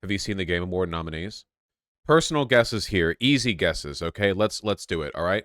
Have you seen the Game Award nominees? Personal guesses here, easy guesses. Okay, let's do it. All right.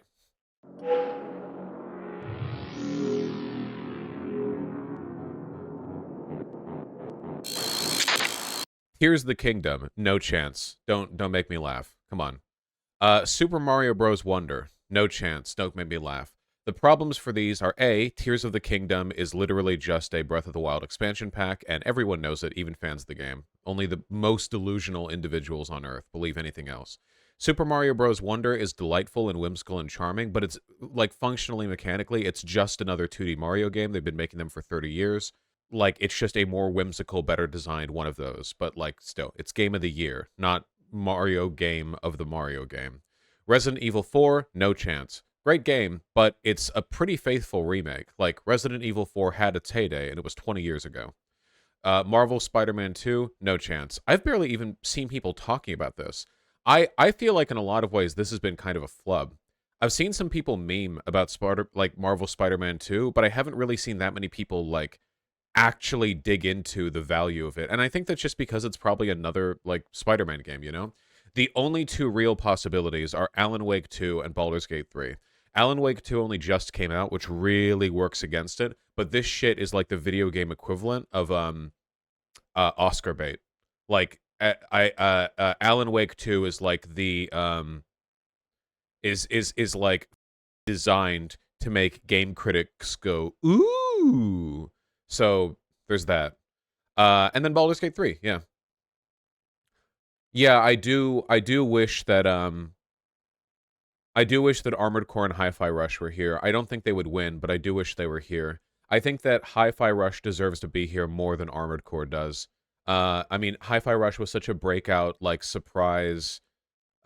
Tears of the Kingdom, no chance. Don't make me laugh. Come on. Super Mario Bros. Wonder, no chance. Don't make me laugh. The problems for these are A, Tears of the Kingdom is literally just a Breath of the Wild expansion pack, and everyone knows it, even fans of the game. Only the most delusional individuals on Earth believe anything else. Super Mario Bros. Wonder is delightful and whimsical and charming, but it's, like, functionally, mechanically, it's just another 2D Mario game. They've been making them for 30 years. Like, it's just a more whimsical, better designed one of those. But, like, still, it's Game of the Year, not Mario Game of the Mario game. Resident Evil 4, no chance. Great game, but it's a pretty faithful remake. Like, Resident Evil 4 had its heyday, and it was 20 years ago. Marvel Spider-Man 2, no chance. I've barely even seen people talking about this. I feel like in a lot of ways this has been kind of a flub. I've seen some people meme about Marvel Spider-Man 2, but I haven't really seen that many people, like, actually dig into the value of it. And I think that's just because it's probably another, like, Spider-Man game, you know? The only two real possibilities are Alan Wake 2 and Baldur's Gate 3. Alan Wake 2 only just came out, which really works against it, but this shit is like the video game equivalent of Oscar bait. Like, Alan Wake 2 is like the is like designed to make game critics go ooh. So there's that. And then Baldur's Gate 3, yeah. Yeah, I do wish that Armored Core and Hi-Fi Rush were here. I don't think they would win, but I do wish they were here. I think that Hi-Fi Rush deserves to be here more than Armored Core does. I mean, Hi-Fi Rush was such a breakout, like, surprise,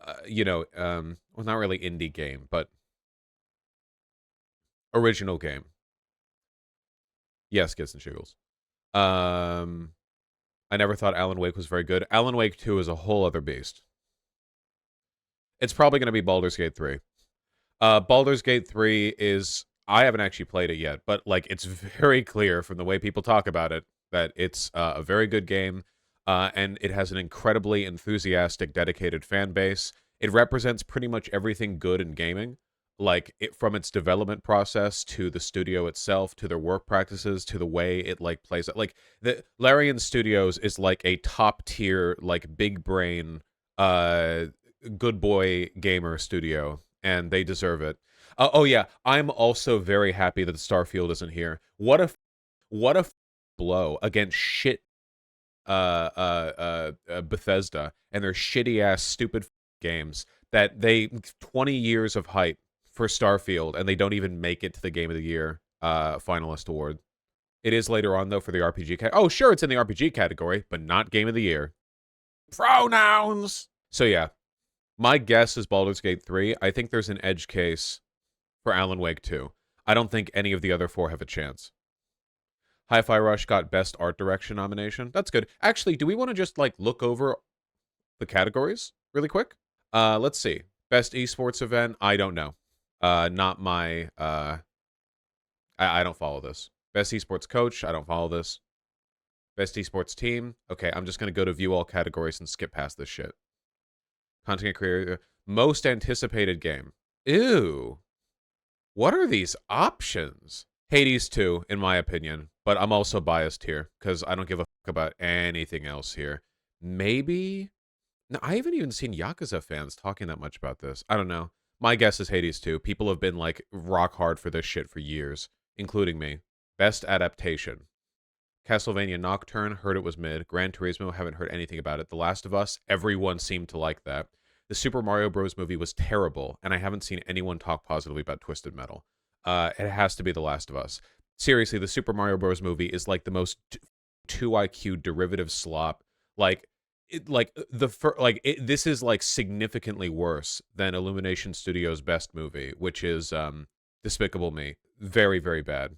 well, not really indie game, but original game. Yes, Gets and Shiggles. I never thought Alan Wake was very good. Alan Wake 2 is a whole other beast. It's probably going to be Baldur's Gate 3. Baldur's Gate 3 is... I haven't actually played it yet, but, like, it's very clear from the way people talk about it that it's a very good game, and it has an incredibly enthusiastic, dedicated fan base. It represents pretty much everything good in gaming, like, from its development process to the studio itself, to their work practices, to the way it, like, plays. Like, the Larian Studios is like a top tier, like, big brain, good boy gamer studio, and they deserve it. Oh yeah, I'm also very happy that Starfield isn't here. What a blow against shit Bethesda and their shitty ass stupid games that they 20 years of hype for Starfield and they don't even make it to the Game of the Year finalist award. It is later on though for the RPG oh sure, it's in the RPG category, but not Game of the Year. Pronouns. So yeah, my guess is Baldur's Gate 3. I think there's an edge case for Alan Wake 2. I don't think any of the other four have a chance. Hi-Fi Rush got Best Art Direction nomination. That's good. Actually, do we want to just, like, look over the categories really quick? Let's see. Best Esports Event? I don't know. Not my... I don't follow this. Best Esports Coach? I don't follow this. Best Esports Team? Okay, I'm just going to go to view all categories and skip past this shit. Content Creator. Most Anticipated Game. Ew. What are these options? Hades 2, in my opinion, but I'm also biased here because I don't give a fuck about anything else here. Maybe? No, I haven't even seen Yakuza fans talking that much about this. I don't know. My guess is Hades 2. People have been, like, rock hard for this shit for years, including me. Best Adaptation. Castlevania Nocturne, heard it was mid. Gran Turismo, haven't heard anything about it. The Last of Us, everyone seemed to like that. The Super Mario Bros. Movie was terrible, and I haven't seen anyone talk positively about Twisted Metal. It has to be The Last of Us. Seriously, the Super Mario Bros. Movie is like the most 2 IQ derivative slop. Like, this is like significantly worse than Illumination Studios' best movie, which is Despicable Me. Very, very bad.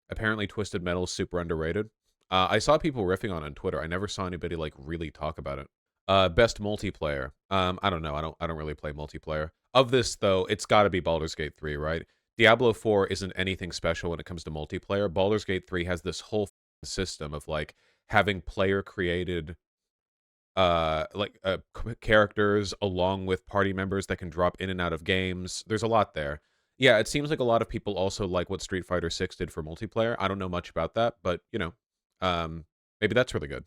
Apparently, Twisted Metal is super underrated. I saw people riffing on it on Twitter. I never saw anybody, like, really talk about it. Best multiplayer. I don't know. I don't really play multiplayer. Of this though, it's got to be Baldur's Gate 3, right? Diablo 4 isn't anything special when it comes to multiplayer. Baldur's Gate 3 has this whole system of, like, having player created characters along with party members that can drop in and out of games. There's a lot there. Yeah, it seems like a lot of people also like what Street Fighter 6 did for multiplayer. I don't know much about that, but um, maybe that's really good.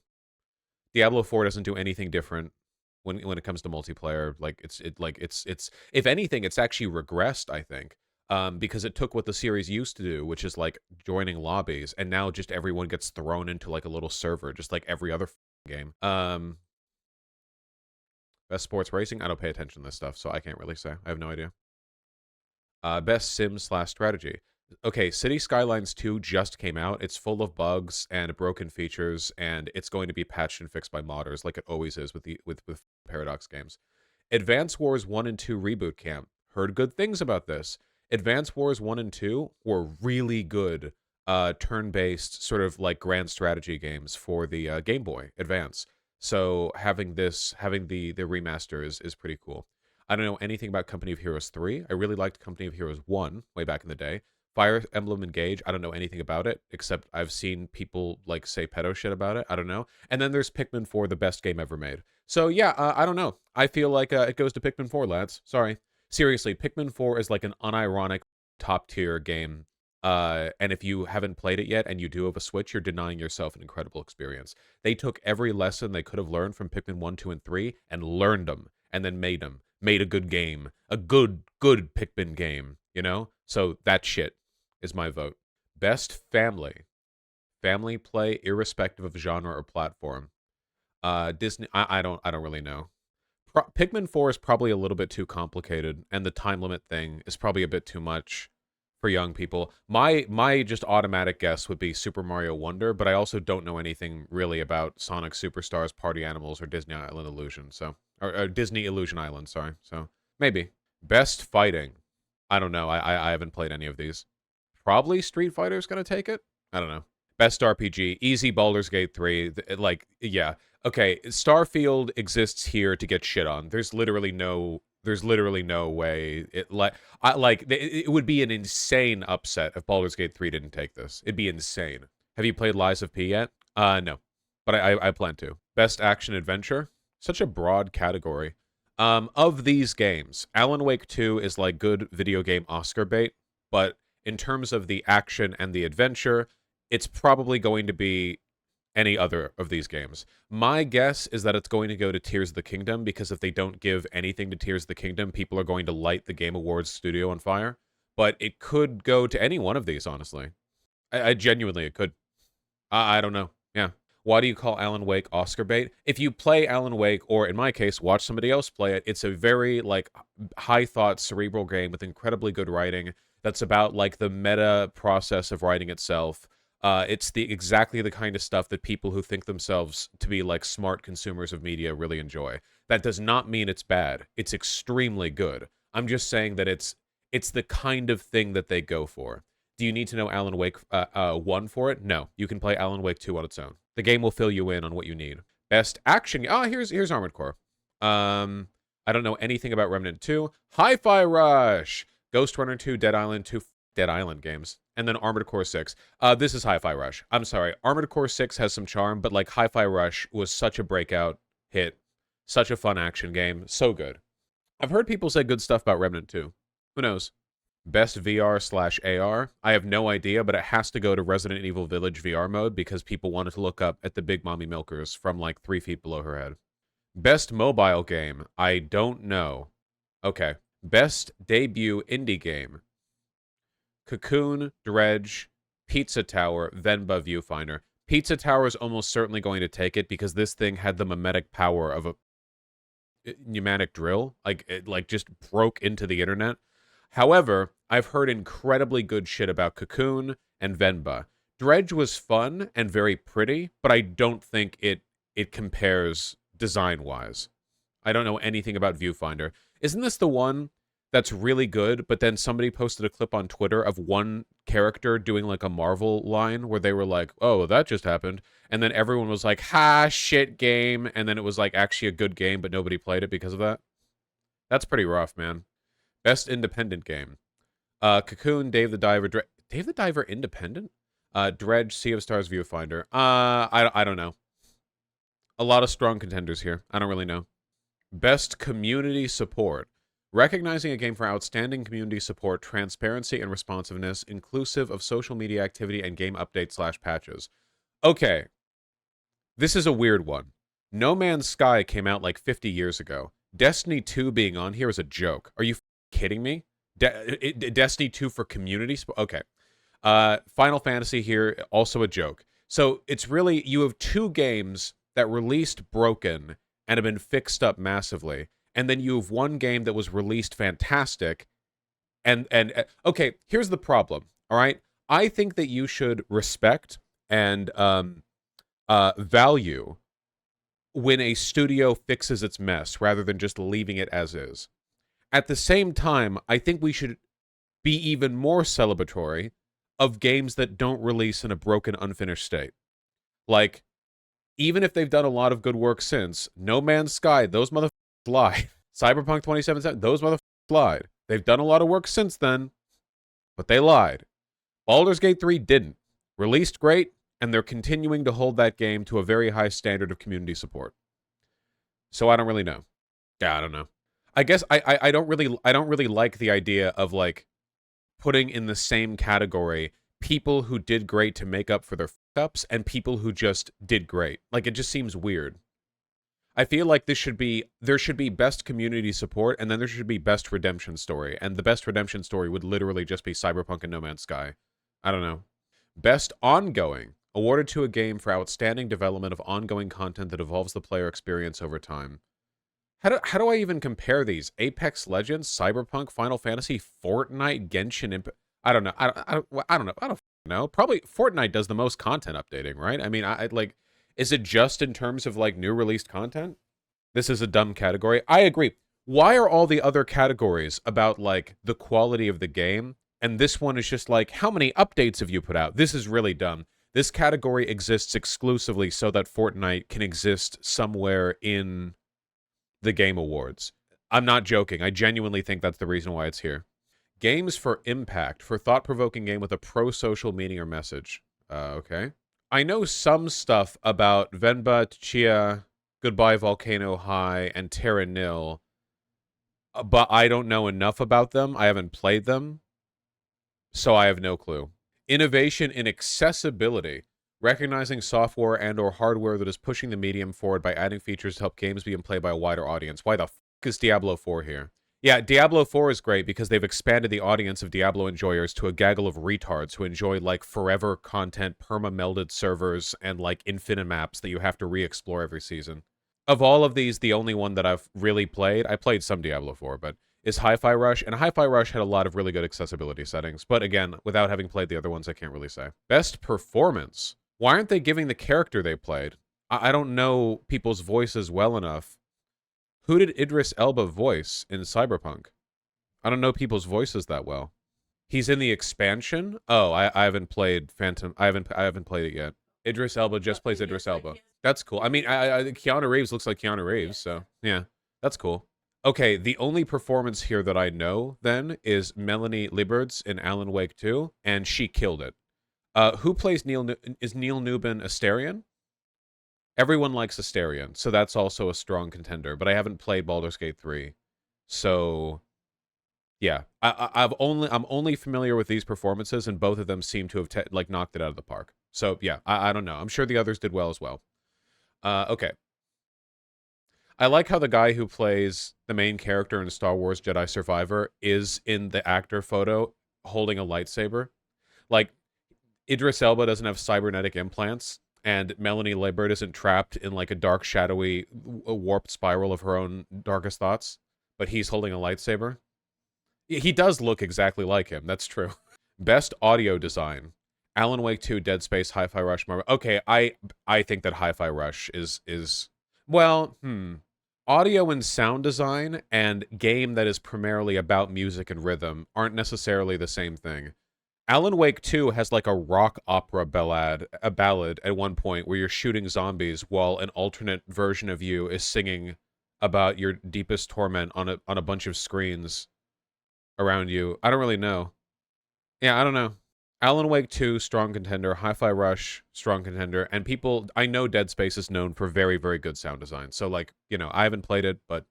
Diablo 4 doesn't do anything different when it comes to multiplayer. Like it's if anything, it's actually regressed, I think. Because it took what the series used to do, which is like joining lobbies, and now just everyone gets thrown into like a little server, just like every other game. Best sports racing? I don't pay attention to this stuff, so I can't really say. I have no idea. Best sim/strategy. Okay, City Skylines 2 just came out. It's full of bugs and broken features, and it's going to be patched and fixed by modders, like it always is with Paradox games. Advance Wars 1 and 2 Reboot Camp. Heard good things about this. Advance Wars 1 and 2 were really good turn-based sort of like grand strategy games for the Game Boy Advance. So having the remaster is pretty cool. I don't know anything about Company of Heroes 3. I really liked Company of Heroes 1 way back in the day. Fire Emblem Engage, I don't know anything about it, except I've seen people like say pedo shit about it. I don't know. And then there's Pikmin 4, the best game ever made. So yeah, I don't know. I feel like it goes to Pikmin 4, lads. Sorry. Seriously, Pikmin 4 is like an unironic top tier game. And if you haven't played it yet and you do have a Switch, you're denying yourself an incredible experience. They took every lesson they could have learned from Pikmin 1, 2, and 3 and learned them and then made them. Made a good game. A good Pikmin game, you know? So that shit is my vote. Best family. Family play irrespective of genre or platform. Disney I don't really know. Pikmin 4 is probably a little bit too complicated, and the time limit thing is probably a bit too much for young people. My just automatic guess would be Super Mario Wonder, but I also don't know anything really about Sonic Superstars, Party Animals, or Disney Island Illusion. So, or Disney Illusion Island. Sorry. So maybe best fighting. I don't know. I haven't played any of these. Probably Street Fighter's gonna take it. I don't know. Best RPG, easy Baldur's Gate 3. Like, yeah. Okay, Starfield exists here to get shit on. There's literally no way it would be an insane upset if Baldur's Gate 3 didn't take this. It'd be insane. Have you played Lies of P yet? No. But I plan to. Best action adventure? Such a broad category. Of these games, Alan Wake 2 is like good video game Oscar bait, but in terms of the action and the adventure, it's probably going to be any other of these games. My guess is that it's going to go to Tears of the Kingdom, because if they don't give anything to Tears of the Kingdom, people are going to light the Game Awards studio on fire. But it could go to any one of these, honestly. I genuinely, it could. I don't know. Yeah. Why do you call Alan Wake Oscar bait? If you play Alan Wake, or in my case, watch somebody else play it, it's a very like high thought, cerebral game with incredibly good writing. That's about like the meta process of writing itself. It's exactly the kind of stuff that people who think themselves to be like smart consumers of media really enjoy. That does not mean it's bad. It's extremely good. I'm just saying that it's the kind of thing that they go for. Do you need to know Alan Wake 1 for it? No. You can play Alan Wake 2 on its own. The game will fill you in on what you need. Best action. Here's Armored Core. I don't know anything about Remnant 2. Hi-Fi Rush. Ghost Runner 2, Dead Island 2, Dead Island games. And then Armored Core 6. This is Hi-Fi Rush. I'm sorry. Armored Core 6 has some charm, but like Hi-Fi Rush was such a breakout hit. Such a fun action game. So good. I've heard people say good stuff about Remnant 2. Who knows? Best VR/AR? I have no idea, but it has to go to Resident Evil Village VR mode because people wanted to look up at the Big Mommy Milkers from like 3 feet below her head. Best mobile game? I don't know. Okay. Best debut indie game? Cocoon, Dredge, Pizza Tower, Venba Viewfinder. Pizza Tower is almost certainly going to take it because this thing had the mimetic power of a pneumatic drill. Like, it like just broke into the internet. However, I've heard incredibly good shit about Cocoon and Venba. Dredge was fun and very pretty, but I don't think it compares design-wise. I don't know anything about Viewfinder. Isn't this the one that's really good, but then somebody posted a clip on Twitter of one character doing like a Marvel line where they were like, oh, that just happened. And then everyone was like, ha, shit game. And then it was like actually a good game, but nobody played it because of that. That's pretty rough, man. Best independent game. Cocoon, Dave the Diver. Dave the Diver independent? Dredge, Sea of Stars Viewfinder. I don't know. A lot of strong contenders here. I don't really know. Best community support. Recognizing a game for outstanding community support, transparency, and responsiveness, inclusive of social media activity and game updates slash patches. Okay, this is a weird one. No Man's Sky came out like 50 years ago. Destiny 2 being on here is a joke. Are you kidding me? Destiny 2 for community? Okay. Final Fantasy here, also a joke. So it's really, you have two games that released broken and have been fixed up massively. And then you have one game that was released fantastic. And okay, here's the problem. All right. I think that you should respect and value when a studio fixes its mess rather than just leaving it as is. At the same time, I think we should be even more celebratory of games that don't release in a broken, unfinished state. Like, even if they've done a lot of good work since, No Man's Sky, those motherfuckers lied. Cyberpunk 2077, those motherfuckers lied. They've done a lot of work since then, but they lied. Baldur's Gate 3 didn't. Released great, and they're continuing to hold that game to a very high standard of community support. So I don't really know. Yeah, I don't know. I guess I don't really like the idea of like putting in the same category people who did great to make up for their ups and people who just did great. Like, it just seems weird. I feel like there should be best community support, and then there should be best redemption story, and the best redemption story would literally just be Cyberpunk and No Man's Sky. I don't know. Best ongoing, awarded to a game for outstanding development of ongoing content that evolves the player experience over time. How do I even compare these? Apex Legends, Cyberpunk, Final Fantasy, Fortnite, Genshin Impact. I don't know. I don't know. I don't know. Probably Fortnite does the most content updating, right? I mean, I like. Is it just in terms of like new released content? This is a dumb category. I agree. Why are all the other categories about like the quality of the game, and this one is just like how many updates have you put out? This is really dumb. This category exists exclusively so that Fortnite can exist somewhere in the Game Awards. I'm not joking. I genuinely think that's the reason why it's here. Games for impact, for thought-provoking game with a pro-social meaning or message. Okay. I know some stuff about Venba, Tchia, Goodbye Volcano High, and Terra Nil, but I don't know enough about them. I haven't played them, so I have no clue. Innovation in accessibility. Recognizing software and or hardware that is pushing the medium forward by adding features to help games be played by a wider audience. Why the f*** is Diablo 4 here? Yeah, Diablo 4 is great because they've expanded the audience of Diablo enjoyers to a gaggle of retards who enjoy, like, forever content, perma-melded servers, and, like, infinite maps that you have to re-explore every season. Of all of these, the only one that I've really played, I played some Diablo 4, but is Hi-Fi Rush, and Hi-Fi Rush had a lot of really good accessibility settings, but again, without having played the other ones, I can't really say. Best performance. Why aren't they giving the character they played? I don't know people's voices well enough. Who did Idris Elba voice in Cyberpunk? I don't know people's voices that well. He's in the expansion? Oh, I haven't played Phantom. I haven't played it yet. Idris Elba just plays Idris Elba. That's cool. I mean, Keanu Reeves looks like Keanu Reeves, so yeah, that's cool. Okay, the only performance here that I know then is Melanie Liberds in Alan Wake 2, and she killed it. Who plays is Neil Newbin Asterion? Everyone likes Asterion, so that's also a strong contender. But I haven't played Baldur's Gate 3, so yeah, I'm only familiar with these performances, and both of them seem to have like knocked it out of the park. So yeah, I don't know. I'm sure the others did well as well. Okay. I like how the guy who plays the main character in Star Wars Jedi Survivor is in the actor photo holding a lightsaber. Like, Idris Elba doesn't have cybernetic implants, and Melanie Liburd isn't trapped in like a dark, shadowy, warped spiral of her own darkest thoughts, but he's holding a lightsaber. He does look exactly like him. That's true. Best audio design. Alan Wake 2, Dead Space, Hi-Fi Rush, Marvel. Okay, I think that Hi-Fi Rush is well, audio and sound design and game that is primarily about music and rhythm aren't necessarily the same thing. Alan Wake 2 has like a rock opera ballad at one point where you're shooting zombies while an alternate version of you is singing about your deepest torment on a bunch of screens around you. I don't really know. Yeah, I don't know. Alan Wake 2, strong contender. Hi-Fi Rush, strong contender. And people, I know Dead Space is known for very, very good sound design. So, like, I haven't played it, but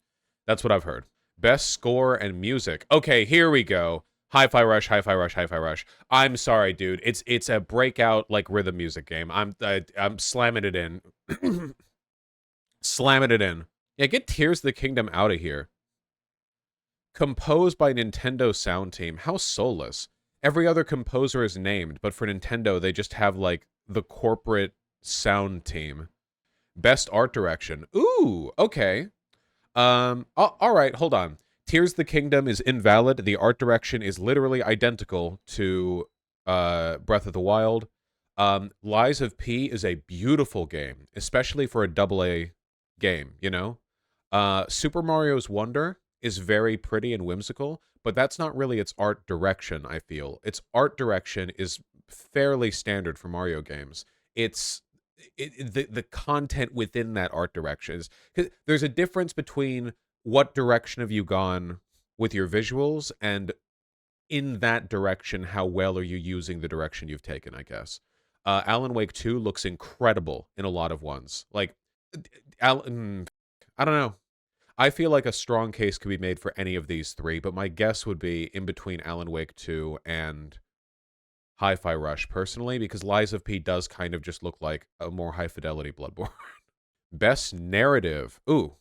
that's what I've heard. Best score and music. Okay, here we go. Hi-Fi Rush, Hi-Fi Rush, Hi-Fi Rush. I'm sorry, dude. It's a breakout like rhythm music game. I'm slamming it in. Slamming it in. Yeah, get Tears of the Kingdom out of here. Composed by Nintendo Sound Team. How soulless. Every other composer is named, but for Nintendo, they just have, like, the corporate sound team. Best art direction. Ooh, okay. All right, hold on. Tears of the Kingdom is invalid. The art direction is literally identical to Breath of the Wild. Lies of P is a beautiful game, especially for a double A game, Super Mario's Wonder is very pretty and whimsical, but that's not really its art direction, I feel. Its art direction is fairly standard for Mario games. It's the content within that art direction is, 'cause there's a difference between what direction have you gone with your visuals, and in that direction, how well are you using the direction you've taken, I guess. Alan Wake 2 looks incredible in a lot of ones. Like, Alan, I don't know. I feel like a strong case could be made for any of these three, but my guess would be in between Alan Wake 2 and Hi-Fi Rush, personally, because Lies of P does kind of just look like a more high-fidelity Bloodborne. Best narrative. Ooh.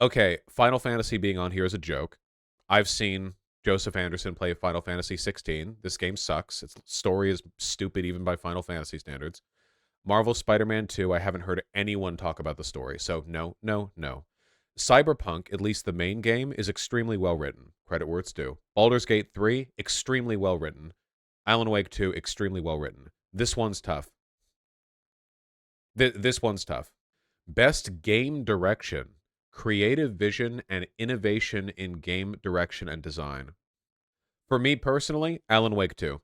Okay, Final Fantasy being on here is a joke. I've seen Joseph Anderson play Final Fantasy 16. This game sucks. Its story is stupid even by Final Fantasy standards. Marvel Spider-Man 2, I haven't heard anyone talk about the story, so no, no, no. Cyberpunk, at least the main game, is extremely well written. Credit where it's due. Baldur's Gate 3, extremely well written. Alan Wake 2, extremely well written. This one's tough. This one's tough. Best game direction, creative vision, and innovation in game direction and design. For me personally, Alan Wake 2.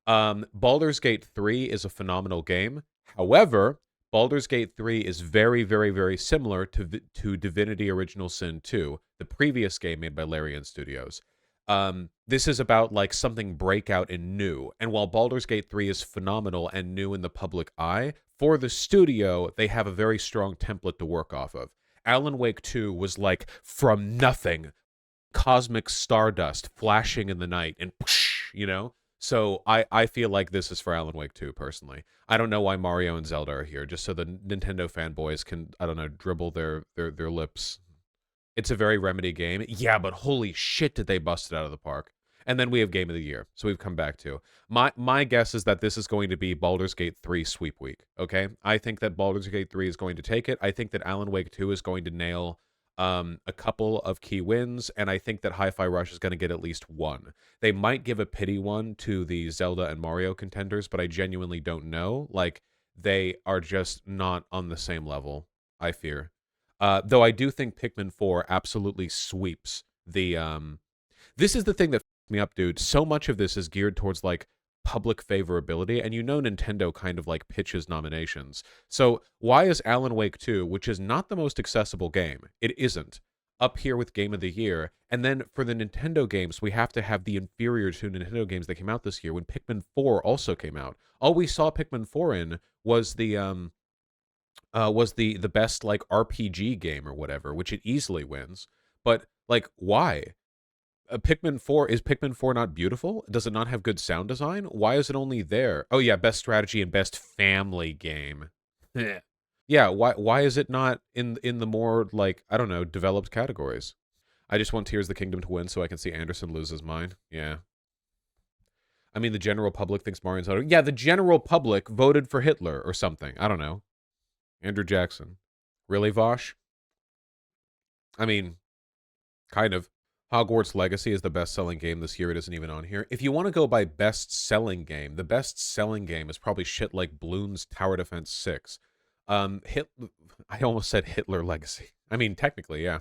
Baldur's Gate 3 is a phenomenal game. However, Baldur's Gate 3 is very, very, very similar to Divinity Original Sin 2, the previous game made by Larian Studios. This is about, like, something breakout and new. And while Baldur's Gate 3 is phenomenal and new in the public eye, for the studio, they have a very strong template to work off of. Alan Wake 2 was like from nothing, cosmic stardust flashing in the night, and So I feel like this is for Alan Wake 2, personally. I don't know why Mario and Zelda are here, just so the Nintendo fanboys can, I don't know, dribble their lips. It's a very Remedy game. Yeah, but holy shit, did they bust it out of the park. And then we have Game of the Year, so we've come back to. My guess is that this is going to be Baldur's Gate 3 sweep week, okay? I think that Baldur's Gate 3 is going to take it. I think that Alan Wake 2 is going to nail a couple of key wins, and I think that Hi-Fi Rush is going to get at least one. They might give a pity one to the Zelda and Mario contenders, but I genuinely don't know. Like, they are just not on the same level, I fear. Though I do think Pikmin 4 absolutely sweeps the... This is the thing that f***ed me up, dude. So much of this is geared towards, like, public favorability, and Nintendo kind of, like, pitches nominations. So why is Alan Wake 2, which is not the most accessible game, it isn't, up here with Game of the Year? And then for the Nintendo games, we have to have the inferior to Nintendo games that came out this year when Pikmin 4 also came out. All we saw Pikmin 4 in was the best, like, RPG game or whatever, which it easily wins. But, like, why? Is Pikmin 4 not beautiful? Does it not have good sound design? Why is it only there? Oh yeah, best strategy and best family game. Yeah, why is it not in the more, like, I don't know, developed categories? I just want Tears of the Kingdom to win so I can see Anderson lose his mind. Yeah. I mean, the general public thinks Mario's out. Yeah, the general public voted for Hitler or something. I don't know. Andrew Jackson. Really, Vosh? I mean, kind of. Hogwarts Legacy is the best-selling game this year. It isn't even on here. If you want to go by best-selling game, the best-selling game is probably shit like Bloons Tower Defense 6. I almost said Hitler Legacy. I mean, technically, yeah.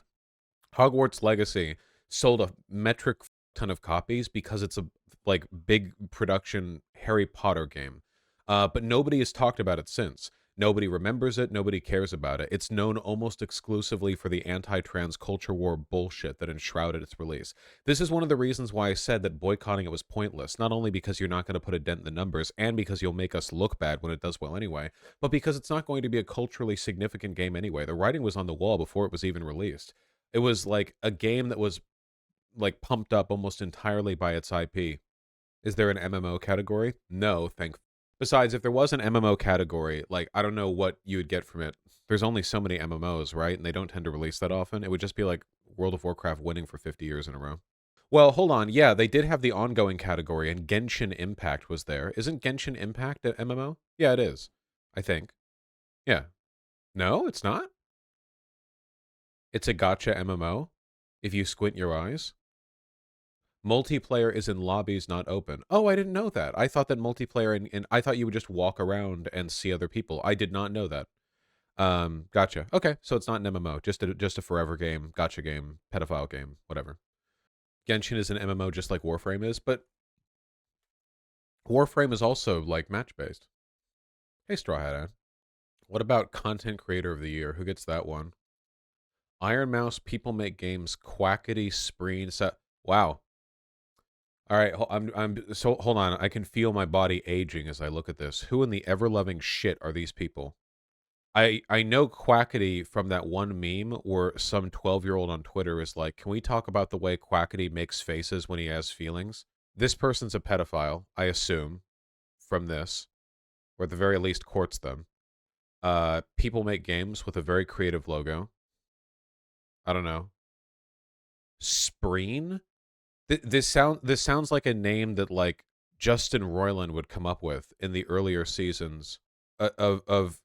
Hogwarts Legacy sold a metric ton of copies because it's a, like, big production Harry Potter game. But nobody has talked about it since. Nobody remembers it. Nobody cares about it. It's known almost exclusively for the anti-trans culture war bullshit that enshrouded its release. This is one of the reasons why I said that boycotting it was pointless, not only because you're not going to put a dent in the numbers and because you'll make us look bad when it does well anyway, but because it's not going to be a culturally significant game anyway. The writing was on the wall before it was even released. It was like a game that was like pumped up almost entirely by its IP. Is there an MMO category? No, thank. Besides, if there was an MMO category, like, I don't know what you would get from it. There's only so many MMOs, right? And they don't tend to release that often. It would just be like World of Warcraft winning for 50 years in a row. Well, hold on. Yeah, they did have the ongoing category, and Genshin Impact was there. Isn't Genshin Impact an MMO? Yeah, it is. I think. Yeah. No, it's not? It's a gacha MMO, if you squint your eyes. Multiplayer is in lobbies, not open. Oh, I didn't know that. I thought that multiplayer I thought you would just walk around and see other people. I did not know that. Gotcha. Okay, so it's not an MMO, just a forever game, gotcha game, pedophile game, whatever. Genshin is an MMO just like Warframe is, but Warframe is also like match-based. Hey, Straw Hat Ad. What about Content Creator of the Year? Who gets that one? Iron Mouse, People Make Games, Quackity, Spreen. Wow. All right, so hold on. I can feel my body aging as I look at this. Who in the ever-loving shit are these people? I know Quackity from that one meme where some 12-year-old on Twitter is like, "Can we talk about the way Quackity makes faces when he has feelings?" This person's a pedophile, I assume, from this, or at the very least courts them. People Make Games with a very creative logo. I don't know. Spreen? This sounds like a name that like Justin Roiland would come up with in the earlier seasons of.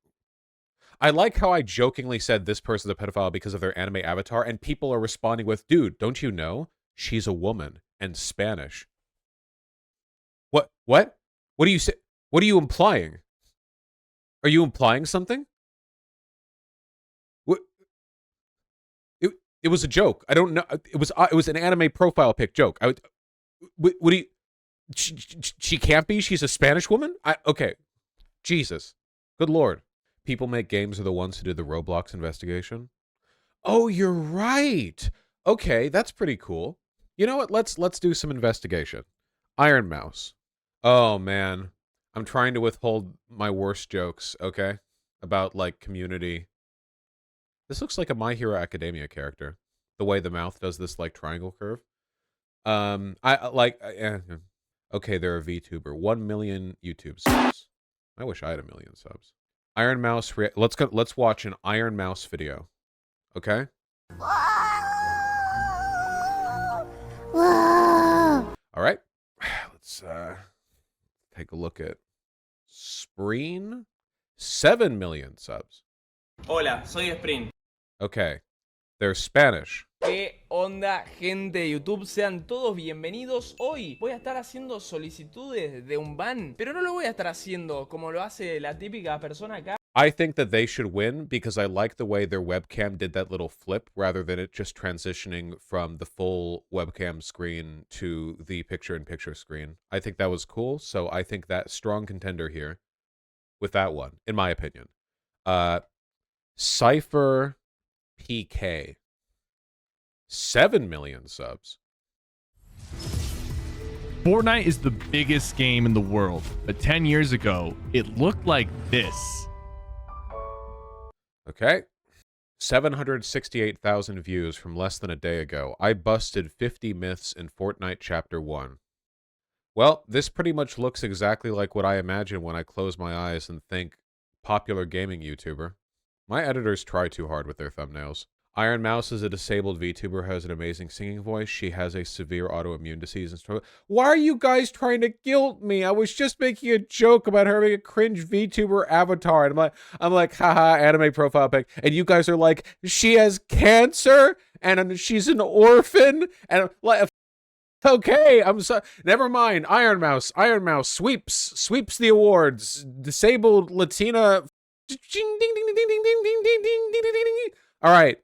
I like how I jokingly said this person's a pedophile because of their anime avatar, and people are responding with, "Dude, don't you know she's a woman and Spanish?" What? What? What do you say? What are you implying? Are you implying something? What? It was a joke. I don't know. It was an anime profile pic joke. What do you? She can't be. She's a Spanish woman. Okay. Jesus. Good Lord. People Make Games are the ones who did the Roblox investigation. Oh, you're right. Okay, that's pretty cool. You know what? Let's do some investigation. Iron Mouse. Oh man. I'm trying to withhold my worst jokes, okay? About like community. This looks like a My Hero Academia character. The way the mouth does this like triangle curve. I like okay, they're a VTuber. 1 million YouTube subs. I wish I had 1 million subs. Iron Mouse. Let's watch an Iron Mouse video. Okay. All right. Let's take a look at Spreen. 7 million subs. Hola, soy Spreen. Okay. They're Spanish. ¿Qué onda, gente de YouTube? Sean todos bienvenidos. Hoy voy a estar haciendo solicitudes de un ban, pero no lo voy a estar haciendo como lo hace la típica persona acá. I think that they should win because I like the way their webcam did that little flip rather than it just transitioning from the full webcam screen to the picture-in-picture screen. I think that was cool, so I think that strong contender here with that one, in my opinion. Cypher PK. 7 million subs. Fortnite is the biggest game in the world, but 10 years ago, it looked like this. Okay. 768,000 views from less than a day ago. I busted 50 myths in Fortnite Chapter 1. Well, this pretty much looks exactly like what I imagine when I close my eyes and think popular gaming YouTuber. My editors try too hard with their thumbnails. Iron Mouse is a disabled VTuber who has an amazing singing voice. She has a severe autoimmune disease and struggle. Why are you guys trying to guilt me? I was just making a joke about her having a cringe VTuber avatar. And I'm like, haha, anime profile pic. And you guys are like, she has cancer and she's an orphan. And I'm like, okay, I'm sorry. Never mind. Iron Mouse sweeps the awards. Disabled Latina. All right.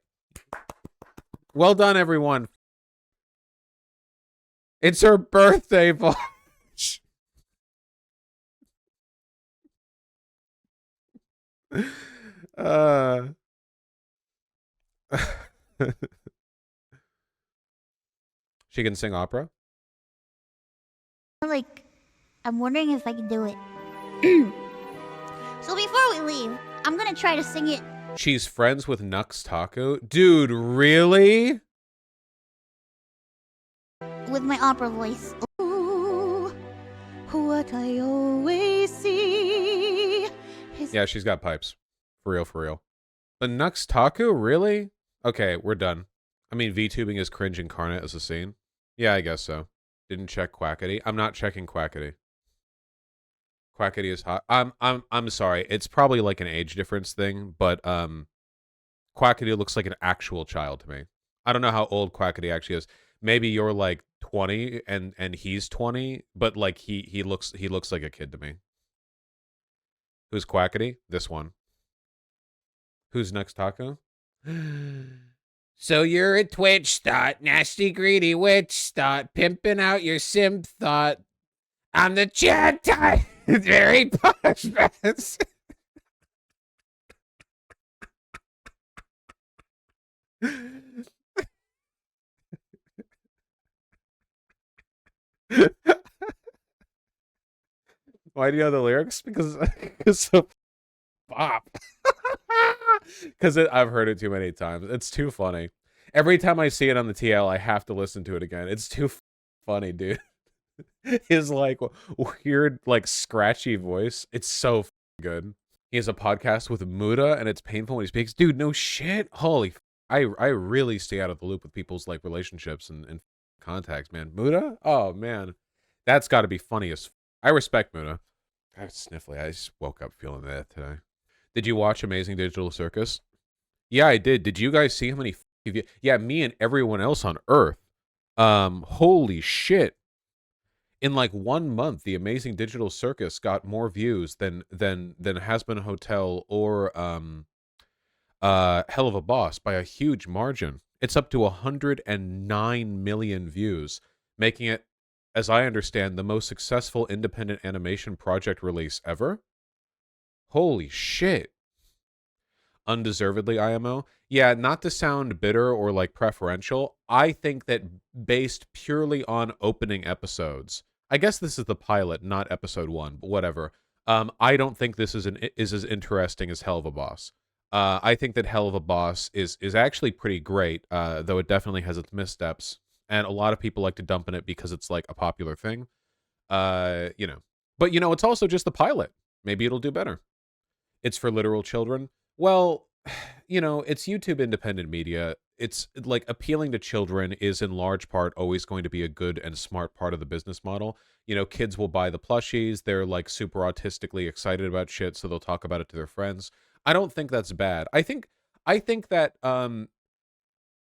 Well done, everyone. It's her birthday, Vosh. uh She can sing opera? Like, I'm wondering if I can do it. So before we leave, I'm gonna try to sing it. She's friends with Nux Taco? Dude, really? With my opera voice. Ooh, what I always see is... Yeah, she's got pipes. For real, for real. But Nux Taco? Really? Okay, we're done. I mean, VTubing is cringe incarnate as a scene. Yeah, I guess so. Didn't check Quackity. I'm not checking Quackity. Quackity is hot. I'm sorry. It's probably like an age difference thing, but Quackity looks like an actual child to me. I don't know how old Quackity actually is. Maybe you're like 20 and he's 20, but like he looks like a kid to me. Who's Quackity? This one. Who's next Taco? So you're a Twitch thought, nasty greedy witch thought, pimping out your simp thought. I'm the chat type. Very posh mess. Why do you know the lyrics? Because of Bop. Because I've heard it too many times. It's too funny. Every time I see it on the TL, I have to listen to it again. It's too funny, dude. His like weird, like scratchy voice. It's so good. He has a podcast with Muda, and it's painful when he speaks. Dude, no shit. Holy, I really stay out of the loop with people's like relationships and contacts, man. Muda? Oh man, that's got to be funny as. I respect Muda. I was sniffly. I just woke up feeling that today. Did you watch Amazing Digital Circus? Yeah, I did. Did you guys see how many? Yeah, me and everyone else on Earth. Holy shit. In like 1 month, the Amazing Digital Circus got more views than Has Been Hotel or Hell of a Boss by a huge margin. It's up to 109 million views, making it, as I understand, the most successful independent animation project release ever. Holy shit. Undeservedly IMO. Yeah, not to sound bitter or like preferential, I think that based purely on opening episodes, I guess this is the pilot, not episode 1, but whatever. I don't think this is as interesting as Hell of a Boss. I think that Hell of a Boss is actually pretty great, though it definitely has its missteps, and a lot of people like to dump in it because it's like a popular thing. You know, but you know, it's also just the pilot. Maybe it'll do better. It's for literal children. Well, you know, it's YouTube independent media. It's like appealing to children is in large part always going to be a good and smart part of the business model. You know, kids will buy the plushies. They're like super autistically excited about shit, so they'll talk about it to their friends. I don't think that's bad. I think that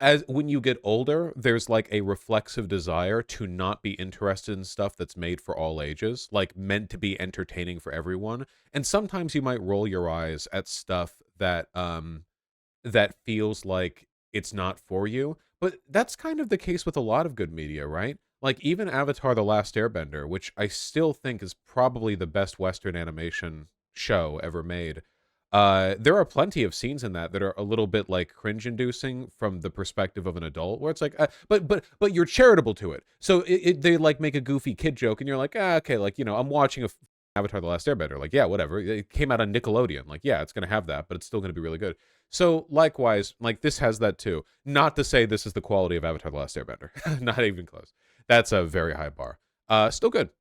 as when you get older, there's like a reflexive desire to not be interested in stuff that's made for all ages, like meant to be entertaining for everyone. And sometimes you might roll your eyes at stuff that that feels like it's not for you. But that's kind of the case with a lot of good media, right? Like even Avatar The Last Airbender, which I still think is probably the best Western animation show ever made. There are plenty of scenes in that are a little bit like cringe-inducing from the perspective of an adult, where it's like, but you're charitable to it. So they like make a goofy kid joke, and you're like, okay, like you know, I'm watching Avatar: The Last Airbender. Like, yeah, whatever. It came out on Nickelodeon. Like, yeah, it's gonna have that, but it's still gonna be really good. So likewise, like this has that too. Not to say this is the quality of Avatar: The Last Airbender. Not even close. That's a very high bar. Still good.